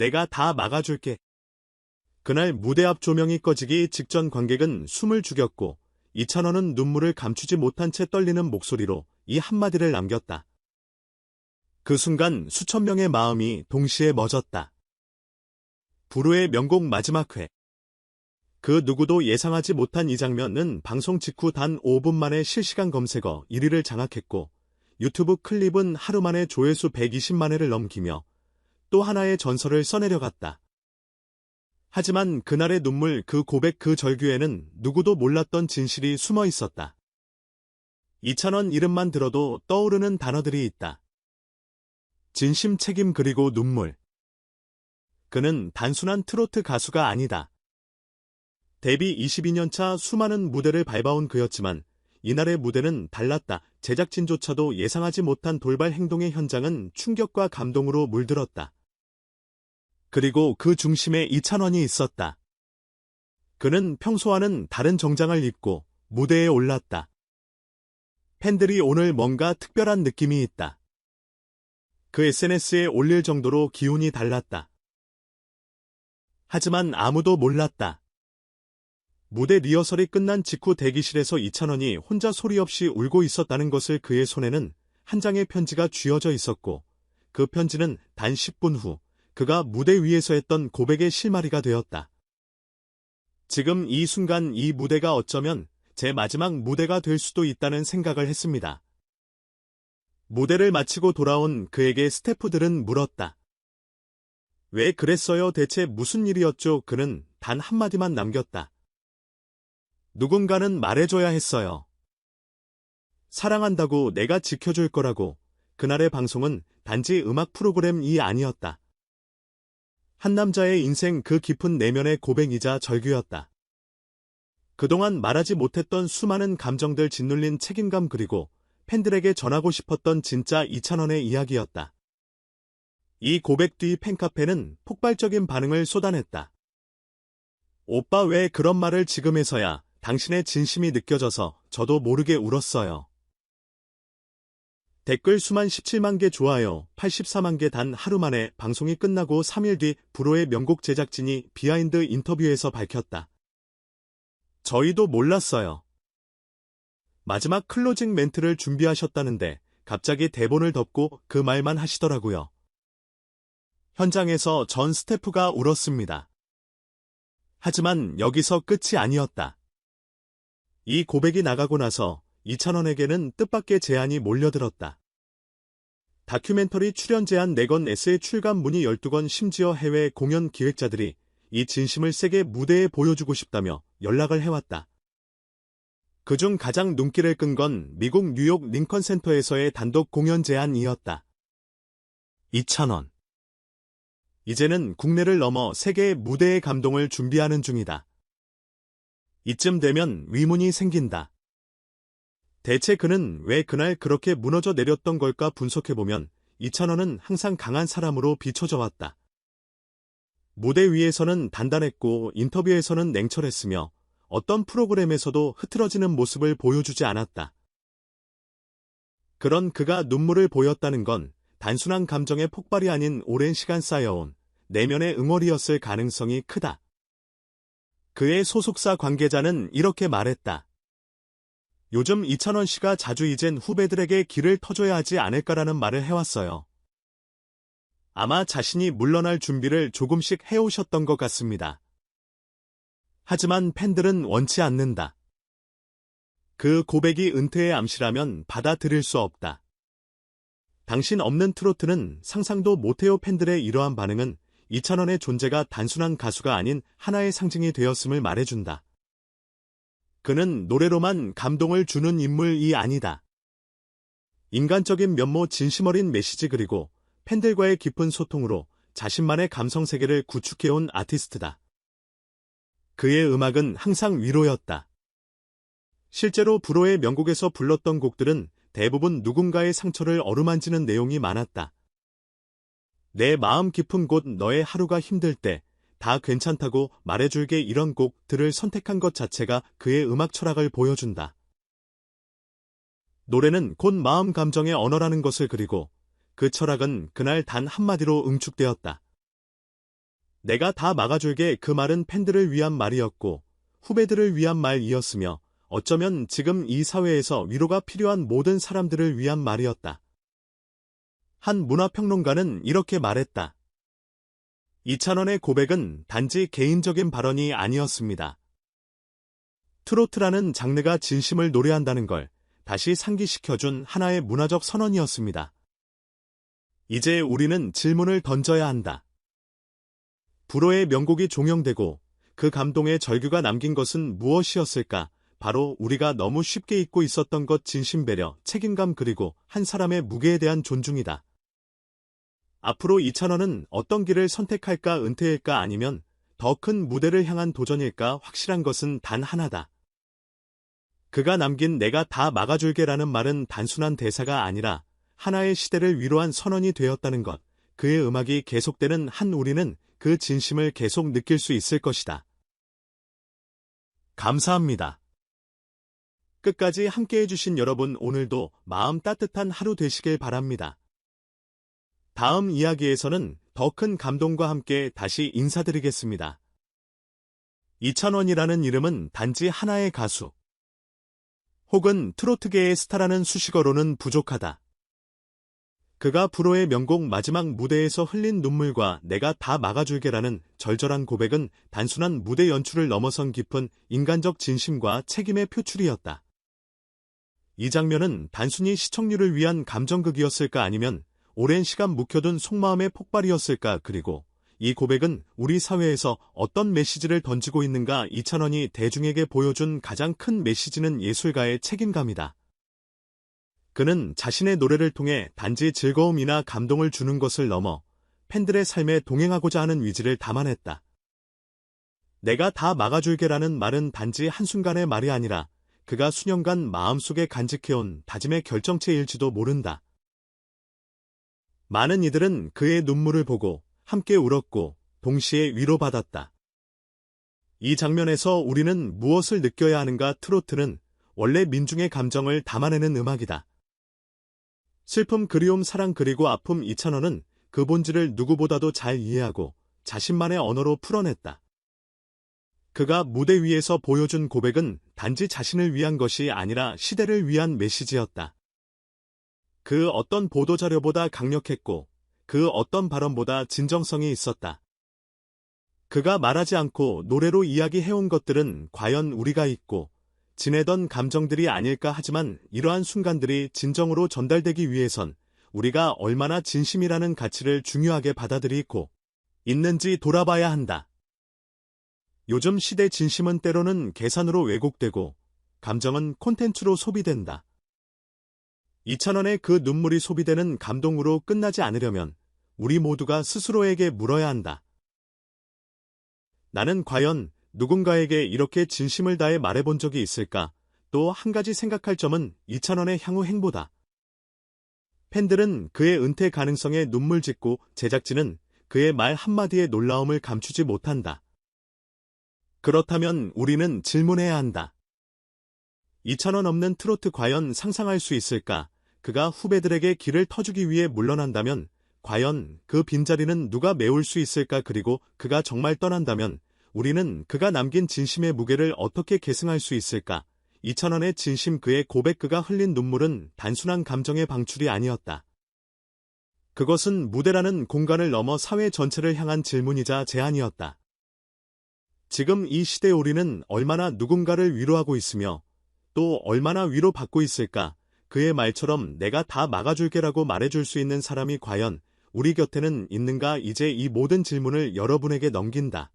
내가 다 막아줄게. 그날 무대 앞 조명이 꺼지기 직전 관객은 숨을 죽였고 이찬원은 눈물을 감추지 못한 채 떨리는 목소리로 이 한마디를 남겼다. 그 순간 수천 명의 마음이 동시에 멎었다. 불후의 명곡 마지막 회. 그 누구도 예상하지 못한 이 장면은 방송 직후 단 5분 만에 실시간 검색어 1위를 장악했고 유튜브 클립은 하루 만에 조회수 120만 회를 넘기며 또 하나의 전설을 써내려갔다. 하지만 그날의 눈물, 그 고백, 그 절규에는 누구도 몰랐던 진실이 숨어 있었다. 이찬원 이름만 들어도 떠오르는 단어들이 있다. 진심, 책임, 그리고 눈물. 그는 단순한 트로트 가수가 아니다. 데뷔 22년 차 수많은 무대를 밟아온 그였지만 이날의 무대는 달랐다. 제작진조차도 예상하지 못한 돌발 행동의 현장은 충격과 감동으로 물들었다. 그리고 그 중심에 이찬원이 있었다. 그는 평소와는 다른 정장을 입고 무대에 올랐다. 팬들이 오늘 뭔가 특별한 느낌이 있다. 그 SNS에 올릴 정도로 기운이 달랐다. 하지만 아무도 몰랐다. 무대 리허설이 끝난 직후 대기실에서 이찬원이 혼자 소리 없이 울고 있었다는 것을. 그의 손에는 한 장의 편지가 쥐어져 있었고 그 편지는 단 10분 후 그가 무대 위에서 했던 고백의 실마리가 되었다. 지금 이 순간 이 무대가 어쩌면 제 마지막 무대가 될 수도 있다는 생각을 했습니다. 무대를 마치고 돌아온 그에게 스태프들은 물었다. 왜 그랬어요? 대체 무슨 일이었죠? 그는 단 한마디만 남겼다. 누군가는 말해줘야 했어요. 사랑한다고, 내가 지켜줄 거라고. 그날의 방송은 단지 음악 프로그램이 아니었다. 한 남자의 인생, 그 깊은 내면의 고백이자 절규였다. 그동안 말하지 못했던 수많은 감정들, 짓눌린 책임감, 그리고 팬들에게 전하고 싶었던 진짜 이찬원의 이야기였다. 이 고백 뒤 팬카페는 폭발적인 반응을 쏟아냈다. 오빠, 왜 그런 말을 지금 해서야? 당신의 진심이 느껴져서 저도 모르게 울었어요. 댓글 수만 17만 개, 좋아요 84만 개. 단 하루 만에 방송이 끝나고 3일 뒤 불후의 명곡 제작진이 비하인드 인터뷰에서 밝혔다. 저희도 몰랐어요. 마지막 클로징 멘트를 준비하셨다는데 갑자기 대본을 덮고 그 말만 하시더라고요. 현장에서 전 스태프가 울었습니다. 하지만 여기서 끝이 아니었다. 이 고백이 나가고 나서 이찬원에게는 뜻밖의 제안이 몰려들었다. 다큐멘터리 출연 제안 4건, 에세이 출간 문의 12건, 심지어 해외 공연 기획자들이 이 진심을 세계 무대에 보여주고 싶다며 연락을 해왔다. 그중 가장 눈길을 끈 건 미국 뉴욕 링컨 센터에서의 단독 공연 제안이었다. 이찬원. 이제는 국내를 넘어 세계의 무대의 감동을 준비하는 중이다. 이쯤 되면 의문이 생긴다. 대체 그는 왜 그날 그렇게 무너져 내렸던 걸까? 분석해보면 이찬원은 항상 강한 사람으로 비춰져 왔다. 무대 위에서는 단단했고 인터뷰에서는 냉철했으며 어떤 프로그램에서도 흐트러지는 모습을 보여주지 않았다. 그런 그가 눈물을 보였다는 건 단순한 감정의 폭발이 아닌 오랜 시간 쌓여온 내면의 응어리였을 가능성이 크다. 그의 소속사 관계자는 이렇게 말했다. 요즘 이찬원 씨가 자주 이젠 후배들에게 길을 터줘야 하지 않을까라는 말을 해왔어요. 아마 자신이 물러날 준비를 조금씩 해오셨던 것 같습니다. 하지만 팬들은 원치 않는다. 그 고백이 은퇴의 암시라면 받아들일 수 없다. 당신 없는 트로트는 상상도 못해요. 팬들의 이러한 반응은 이찬원의 존재가 단순한 가수가 아닌 하나의 상징이 되었음을 말해준다. 그는 노래로만 감동을 주는 인물이 아니다. 인간적인 면모, 진심 어린 메시지, 그리고 팬들과의 깊은 소통으로 자신만의 감성 세계를 구축해온 아티스트다. 그의 음악은 항상 위로였다. 실제로 불후의 명곡에서 불렀던 곡들은 대부분 누군가의 상처를 어루만지는 내용이 많았다. 내 마음 깊은 곳, 너의 하루가 힘들 때 다 괜찮다고 말해줄게, 이런 곡들을 선택한 것 자체가 그의 음악 철학을 보여준다. 노래는 곧 마음 감정의 언어라는 것을, 그리고 그 철학은 그날 단 한마디로 응축되었다. 내가 다 막아줄게 그 말은 팬들을 위한 말이었고 후배들을 위한 말이었으며 어쩌면 지금 이 사회에서 위로가 필요한 모든 사람들을 위한 말이었다. 한 문화평론가는 이렇게 말했다. 이찬원의 고백은 단지 개인적인 발언이 아니었습니다. 트로트라는 장르가 진심을 노래한다는 걸 다시 상기시켜준 하나의 문화적 선언이었습니다. 이제 우리는 질문을 던져야 한다. 불호의 명곡이 종영되고 그 감동의 절규가 남긴 것은 무엇이었을까? 바로 우리가 너무 쉽게 잊고 있었던 것, 진심, 배려, 책임감, 그리고 한 사람의 무게에 대한 존중이다. 앞으로 이찬원은 어떤 길을 선택할까? 은퇴일까? 아니면 더 큰 무대를 향한 도전일까? 확실한 것은 단 하나다. 그가 남긴 내가 다 막아줄게라는 말은 단순한 대사가 아니라 하나의 시대를 위로한 선언이 되었다는 것. 그의 음악이 계속되는 한 우리는 그 진심을 계속 느낄 수 있을 것이다. 감사합니다. 끝까지 함께해 주신 여러분, 오늘도 마음 따뜻한 하루 되시길 바랍니다. 다음 이야기에서는 더 큰 감동과 함께 다시 인사드리겠습니다. 이찬원이라는 이름은 단지 하나의 가수 혹은 트로트계의 스타라는 수식어로는 부족하다. 그가 불호의 명곡 마지막 무대에서 흘린 눈물과 내가 다 막아줄게라는 절절한 고백은 단순한 무대 연출을 넘어선 깊은 인간적 진심과 책임의 표출이었다. 이 장면은 단순히 시청률을 위한 감정극이었을까? 아니면 오랜 시간 묵혀둔 속마음의 폭발이었을까? 그리고 이 고백은 우리 사회에서 어떤 메시지를 던지고 있는가? 이찬원이 대중에게 보여준 가장 큰 메시지는 예술가의 책임감이다. 그는 자신의 노래를 통해 단지 즐거움이나 감동을 주는 것을 넘어 팬들의 삶에 동행하고자 하는 의지를 담아냈다. 내가 다 막아줄게라는 말은 단지 한순간의 말이 아니라 그가 수년간 마음속에 간직해온 다짐의 결정체일지도 모른다. 많은 이들은 그의 눈물을 보고 함께 울었고 동시에 위로받았다. 이 장면에서 우리는 무엇을 느껴야 하는가? 트로트는 원래 민중의 감정을 담아내는 음악이다. 슬픔, 그리움, 사랑, 그리고 아픔. 이찬원은 그 본질을 누구보다도 잘 이해하고 자신만의 언어로 풀어냈다. 그가 무대 위에서 보여준 고백은 단지 자신을 위한 것이 아니라 시대를 위한 메시지였다. 그 어떤 보도자료보다 강력했고 그 어떤 발언보다 진정성이 있었다. 그가 말하지 않고 노래로 이야기해온 것들은 과연 우리가 잊고 지내던 감정들이 아닐까? 하지만 이러한 순간들이 진정으로 전달되기 위해선 우리가 얼마나 진심이라는 가치를 중요하게 받아들이고 있는지 돌아봐야 한다. 요즘 시대 진심은 때로는 계산으로 왜곡되고 감정은 콘텐츠로 소비된다. 이찬원의 그 눈물이 소비되는 감동으로 끝나지 않으려면 우리 모두가 스스로에게 물어야 한다. 나는 과연 누군가에게 이렇게 진심을 다해 말해본 적이 있을까? 또 한 가지 생각할 점은 이찬원의 향후 행보다. 팬들은 그의 은퇴 가능성에 눈물 짓고 제작진은 그의 말 한마디의 놀라움을 감추지 못한다. 그렇다면 우리는 질문해야 한다. 이찬원 없는 트로트 과연 상상할 수 있을까? 그가 후배들에게 길을 터주기 위해 물러난다면 과연 그 빈자리는 누가 메울 수 있을까? 그리고 그가 정말 떠난다면 우리는 그가 남긴 진심의 무게를 어떻게 계승할 수 있을까? 이찬원의 진심, 그의 고백, 그가 흘린 눈물은 단순한 감정의 방출이 아니었다. 그것은 무대라는 공간을 넘어 사회 전체를 향한 질문이자 제안이었다. 지금 이 시대에 우리는 얼마나 누군가를 위로하고 있으며 또 얼마나 위로받고 있을까? 그의 말처럼 내가 다 막아줄게라고 말해줄 수 있는 사람이 과연 우리 곁에는 있는가? 이제 이 모든 질문을 여러분에게 넘긴다.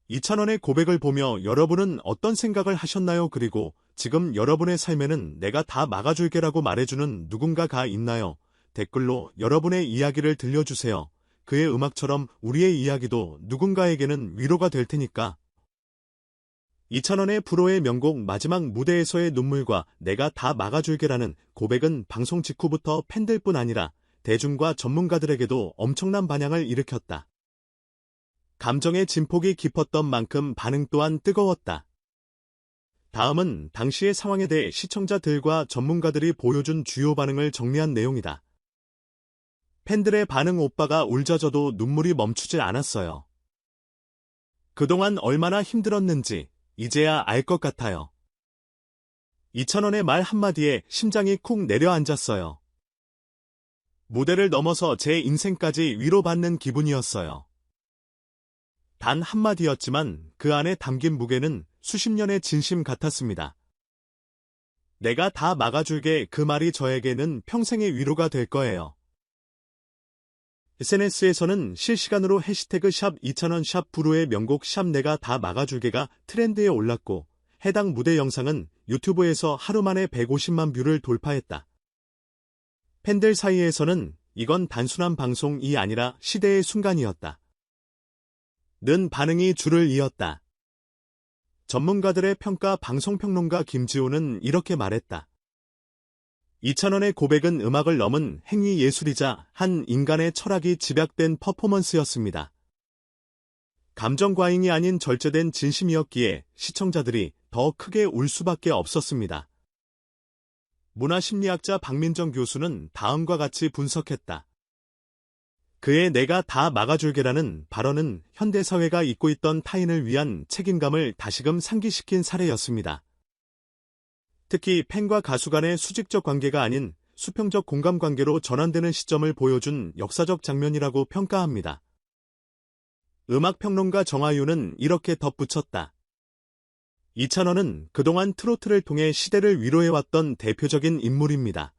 이찬원의 고백을 보며 여러분은 어떤 생각을 하셨나요? 그리고 지금 여러분의 삶에는 내가 다 막아줄게라고 말해주는 누군가가 있나요? 댓글로 여러분의 이야기를 들려주세요. 그의 음악처럼 우리의 이야기도 누군가에게는 위로가 될 테니까. 이찬원의 불호의 명곡 마지막 무대에서의 눈물과 내가 다 막아줄게라는 고백은 방송 직후부터 팬들뿐 아니라 대중과 전문가들에게도 엄청난 반향을 일으켰다. 감정의 진폭이 깊었던 만큼 반응 또한 뜨거웠다. 다음은 당시의 상황에 대해 시청자들과 전문가들이 보여준 주요 반응을 정리한 내용이다. 팬들의 반응 오빠가 울져져도 눈물이 멈추질 않았어요. 그동안 얼마나 힘들었는지 이제야 알 것 같아요. 이찬원의 말 한마디에 심장이 쿵 내려앉았어요. 무대를 넘어서 제 인생까지 위로받는 기분이었어요. 단 한마디였지만 그 안에 담긴 무게는 수십 년의 진심 같았습니다. 내가 다 막아줄게, 그 말이 저에게는 평생의 위로가 될 거예요. SNS에서는 실시간으로 해시태그 샵 이찬원 샵 부루의 명곡 샵 내가 다 막아줄게가 트렌드에 올랐고 해당 무대 영상은 유튜브에서 하루 만에 150만 뷰를 돌파했다. 팬들 사이에서는 이건 단순한 방송이 아니라 시대의 순간이었다 는 반응이 줄을 이었다. 전문가들의 평가 방송평론가 김지호는 이렇게 말했다. 이찬원의 고백은 음악을 넘은 행위 예술이자 한 인간의 철학이 집약된 퍼포먼스였습니다. 감정 과잉이 아닌 절제된 진심이었기에 시청자들이 더 크게 울 수밖에 없었습니다. 문화심리학자 박민정 교수는 다음과 같이 분석했다. 그의 내가 다 막아줄게라는 발언은 현대사회가 잊고 있던 타인을 위한 책임감을 다시금 상기시킨 사례였습니다. 특히 팬과 가수 간의 수직적 관계가 아닌 수평적 공감 관계로 전환되는 시점을 보여준 역사적 장면이라고 평가합니다. 음악평론가 정하윤은 이렇게 덧붙였다. 이찬원은 그동안 트로트를 통해 시대를 위로해왔던 대표적인 인물입니다.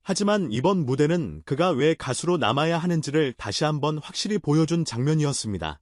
하지만 이번 무대는 그가 왜 가수로 남아야 하는지를 다시 한번 확실히 보여준 장면이었습니다.